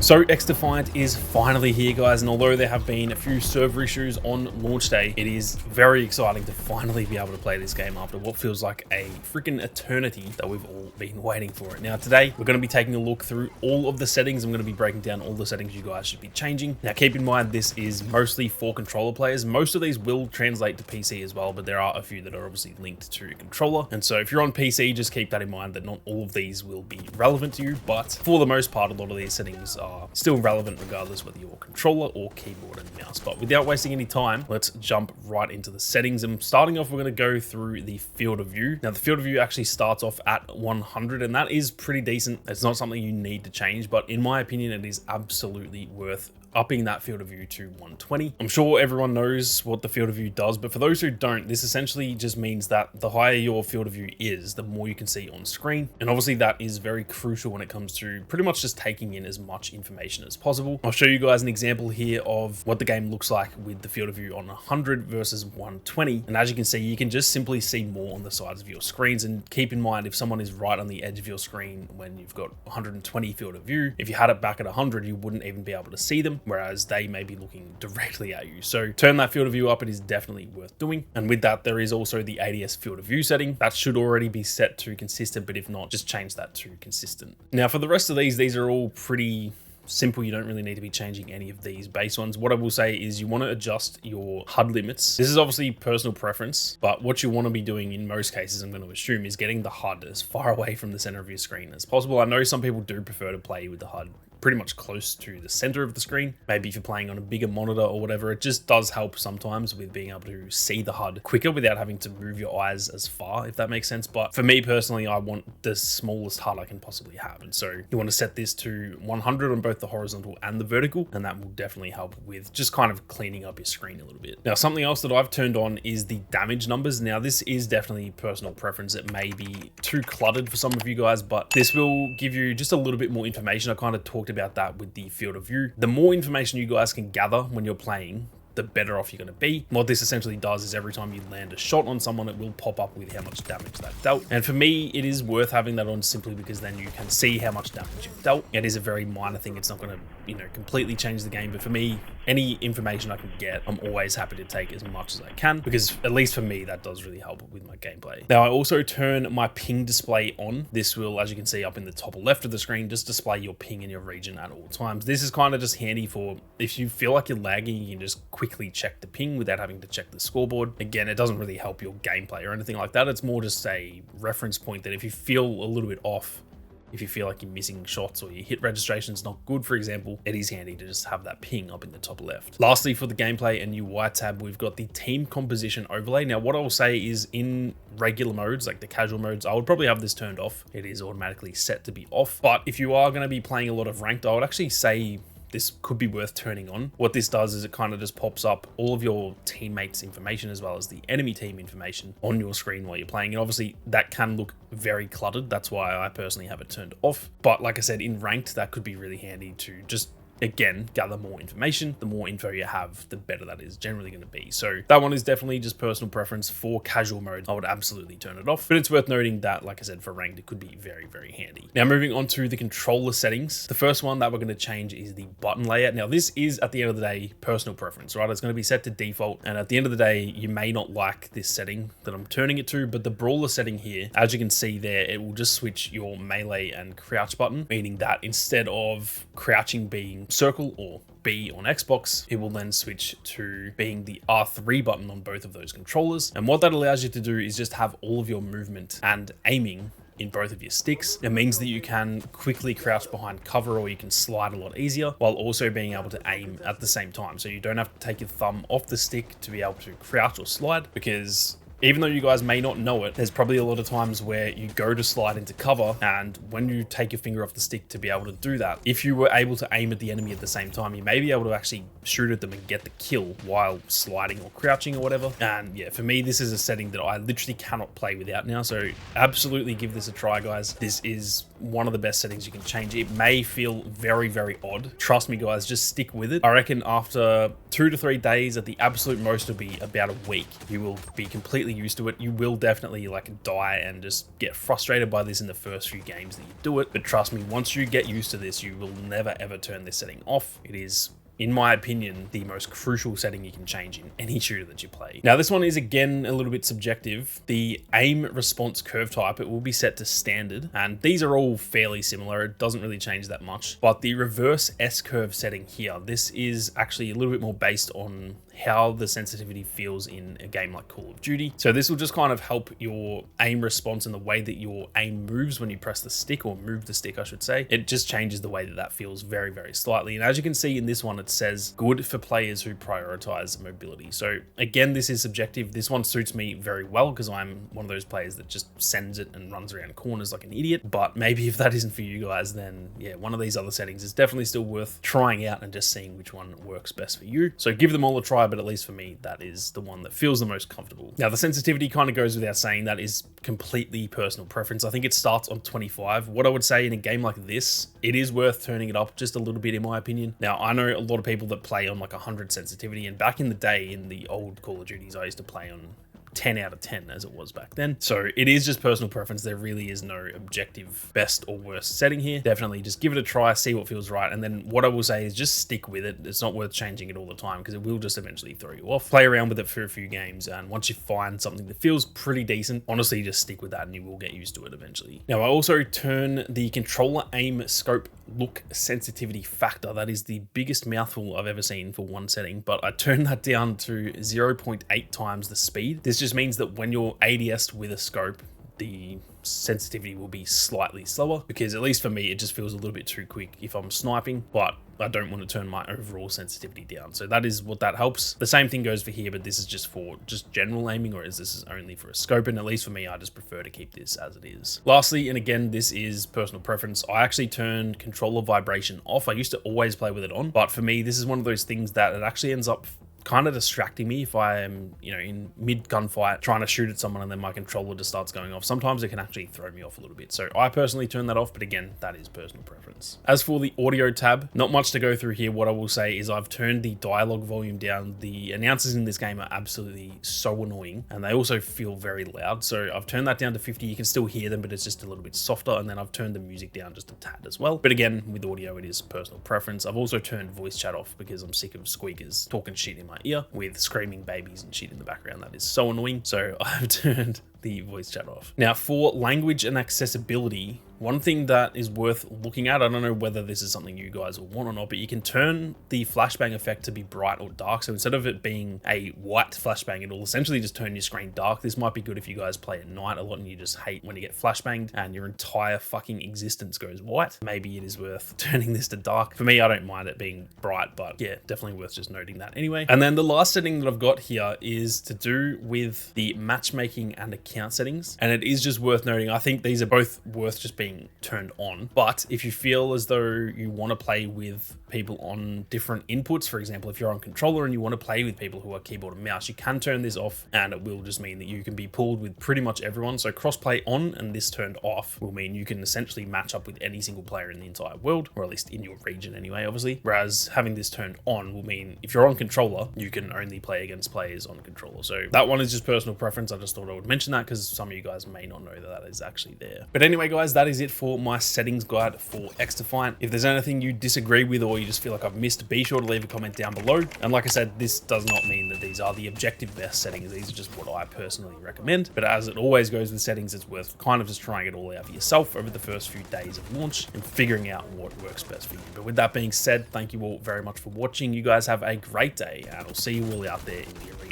So XDefiant is finally here, guys, and although there have been a few server issues on launch day, it is very exciting to finally be able to play this game after what feels like a freaking eternity that we've all been waiting for it. Now today, we're going to be taking a look through all of the settings. I'm going to be breaking down all the settings you guys should be changing. Now keep in mind, this is mostly for controller players. Most of these will translate to PC as well, but there are a few that are obviously linked to controller. And so if you're on PC, just keep that in mind that not all of these will be relevant to you, but for the most part, a lot of these settings are still relevant regardless whether you're controller or keyboard and mouse. But without wasting any time, let's jump right into the settings. And starting off, we're going to go through the field of view. Now the field of view actually starts off at 100, and that is pretty decent. It's not something you need to change, but in my opinion, it is absolutely worth upping that field of view to 120. I'm sure everyone knows what the field of view does, but for those who don't, this essentially just means that the higher your field of view is, the more you can see on screen. And obviously that is very crucial when it comes to pretty much just taking in as much information as possible. I'll show you guys an example here of what the game looks like with the field of view on 100 versus 120. And as you can see, you can just simply see more on the sides of your screens. And keep in mind, if someone is right on the edge of your screen when you've got 120 field of view, if you had it back at 100, you wouldn't even be able to see them, whereas they may be looking directly at you. So turn that field of view up. It is definitely worth doing. And with that, there is also the ADS field of view setting. That should already be set to consistent, but if not, just change that to consistent. Now for the rest of these are all pretty simple. You don't really need to be changing any of these base ones. What I will say is you want to adjust your HUD limits. This is obviously personal preference, but what you want to be doing in most cases, I'm going to assume, is getting the HUD as far away from the center of your screen as possible. I know some people do prefer to play with the HUD pretty much close to the center of the screen. Maybe if you're playing on a bigger monitor or whatever, it just does help sometimes with being able to see the HUD quicker without having to move your eyes as far, if that makes sense. But for me personally, I want the smallest HUD I can possibly have. And so you want to set this to 100 on both the horizontal and the vertical, and that will definitely help with just kind of cleaning up your screen a little bit. Now, something else that I've turned on is the damage numbers. Now, this is definitely personal preference. It may be too cluttered for some of you guys, but this will give you just a little bit more information. I kind of talked about that with the field of view. The more information you guys can gather when you're playing, the better off you're going to be. What this essentially does is every time you land a shot on someone, it will pop up with how much damage they've dealt. And for me, it is worth having that on simply because then you can see how much damage you've dealt. It is a very minor thing. It's not going to, completely change the game. But for me, any information I can get, I'm always happy to take as much as I can, because at least for me, that does really help with my gameplay. Now, I also turn my ping display on. This will, as you can see up in the top left of the screen, just display your ping in your region at all times. This is kind of just handy for if you feel like you're lagging, you can just quickly check the ping without having to check the scoreboard. Again, it doesn't really help your gameplay or anything like that. It's more just a reference point that if you feel a little bit off, if you feel like you're missing shots or your hit registration is not good, for example, it is handy to just have that ping up in the top left. Lastly, for the gameplay and UI tab, we've got the team composition overlay. Now, what I'll say is in regular modes, like the casual modes, I would probably have this turned off. It is automatically set to be off. But if you are going to be playing a lot of ranked, I would actually say this could be worth turning on. What this does is it kind of just pops up all of your teammates' information as well as the enemy team information on your screen while you're playing. And obviously that can look very cluttered. That's why I personally have it turned off. But like I said, in ranked, that could be really handy to just, again, gather more information. The more info you have, the better that is generally going to be. So that one is definitely just personal preference. For casual mode, I would absolutely turn it off. But it's worth noting that, like I said, for ranked, it could be very, very handy. Now, moving on to the controller settings. The first one that we're going to change is the button layout. Now, this is, at the end of the day, personal preference, right? It's going to be set to default. And at the end of the day, you may not like this setting that I'm turning it to, but the brawler setting here, as you can see there, it will just switch your melee and crouch button, meaning that instead of crouching being circle or B on Xbox, it will then switch to being the R3 button on both of those controllers. And what that allows you to do is just have all of your movement and aiming in both of your sticks. It means that you can quickly crouch behind cover, or you can slide a lot easier while also being able to aim at the same time. So you don't have to take your thumb off the stick to be able to crouch or slide, because even though you guys may not know it, there's probably a lot of times where you go to slide into cover, and when you take your finger off the stick to be able to do that, if you were able to aim at the enemy at the same time, you may be able to actually shoot at them and get the kill while sliding or crouching or whatever. And yeah, for me, this is a setting that I literally cannot play without now. So absolutely give this a try, guys. This is one of the best settings you can change. It may feel very, very odd. Trust me, guys, just stick with it. I reckon after 2 to 3 days, at the absolute most, it'll be about a week, you will be completely completely used to it. You will definitely like die and just get frustrated by this in the first few games that you do it. But trust me, once you get used to this, you will never ever turn this setting off. It is, in my opinion, the most crucial setting you can change in any shooter that you play. Now, this one is again a little bit subjective. The aim response curve type, it will be set to standard, and these are all fairly similar. It doesn't really change that much. But the reverse S curve setting here, this is actually a little bit more based on how the sensitivity feels in a game like Call of Duty. So this will just kind of help your aim response and the way that your aim moves when you press the stick, or move the stick, I should say. It just changes the way that that feels very, very slightly. And as you can see in this one, it says good for players who prioritize mobility. So again, this is subjective. This one suits me very well because I'm one of those players that just sends it and runs around corners like an idiot. But maybe if that isn't for you guys, then yeah, one of these other settings is definitely still worth trying out and just seeing which one works best for you. So give them all a try, but at least for me, that is the one that feels the most comfortable. Now, the sensitivity kind of goes without saying. That is completely personal preference. I think it starts on 25. What I would say in a game like this, it is worth turning it up just a little bit, in my opinion. Now, I know a lot of people that play on like 100 sensitivity, and back in the day, in the old Call of Duties, I used to play on 10 out of 10 as it was back then. So it is just personal preference. There really is no objective best or worst setting here. Definitely just give it a try, see what feels right. And then what I will say is just stick with it. It's not worth changing it all the time because it will just eventually throw you off. Play around with it for a few games, and once you find something that feels pretty decent, honestly, just stick with that and you will get used to it eventually. Now, I also turn the controller aim scope look sensitivity factor. That is the biggest mouthful I've ever seen for one setting, but I turn that down to 0.8 times the speed. This just means that when you're ADS'd with a scope, the sensitivity will be slightly slower, because at least for me, it just feels a little bit too quick if I'm sniping, but I don't want to turn my overall sensitivity down. So that is what that helps. The same thing goes for here, but this is just for just general aiming, or is this only for a scope? And at least for me, I just prefer to keep this as it is. Lastly, and again, this is personal preference, I actually turned controller vibration off. I used to always play with it on, but for me, this is one of those things that it actually ends up kind of distracting me if I am, you know, in mid gunfight trying to shoot at someone and then my controller just starts going off. Sometimes it can actually throw me off a little bit. So I personally turn that off, but again, that is personal preference. As for the audio tab, not much to go through here. What I will say is I've turned the dialogue volume down. The announcers in this game are absolutely so annoying, and they also feel very loud. So I've turned that down to 50. You can still hear them, but it's just a little bit softer. And then I've turned the music down just a tad as well. But again, with audio, it is personal preference. I've also turned voice chat off because I'm sick of squeakers talking shit in my ear with screaming babies and shit in the background. That is so annoying. So I've turned the voice chat off. Now, for language and accessibility, one thing that is worth looking at, I don't know whether this is something you guys will want or not, but you can turn the flashbang effect to be bright or dark. So instead of it being a white flashbang, it'll essentially just turn your screen dark. This might be good if you guys play at night a lot and you just hate when you get flashbanged and your entire fucking existence goes white. Maybe it is worth turning this to dark. For me, I don't mind it being bright, but yeah, definitely worth just noting that anyway. And then the last setting that I've got here is to do with the matchmaking and account settings. And it is just worth noting, I think these are both worth just being turned on. But if you feel as though you want to play with people on different inputs, for example, if you're on controller and you want to play with people who are keyboard and mouse, you can turn this off, and it will just mean that you can be pulled with pretty much everyone. So crossplay on and this turned off will mean you can essentially match up with any single player in the entire world, or at least in your region anyway, obviously. Whereas having this turned on will mean if you're on controller, you can only play against players on controller. So that one is just personal preference. I just thought I would mention that because some of you guys may not know that that is actually there. But anyway, guys, that is it for my settings guide for XDefiant. If there's anything you disagree with or you just feel like I've missed, be sure to leave a comment down below. And like I said, this does not mean that these are the objective best settings. These are just what I personally recommend. But as it always goes with settings, it's worth kind of just trying it all out for yourself over the first few days of launch and figuring out what works best for you. But with that being said, thank you all very much for watching. You guys have a great day, and I'll see you all out there in the arena.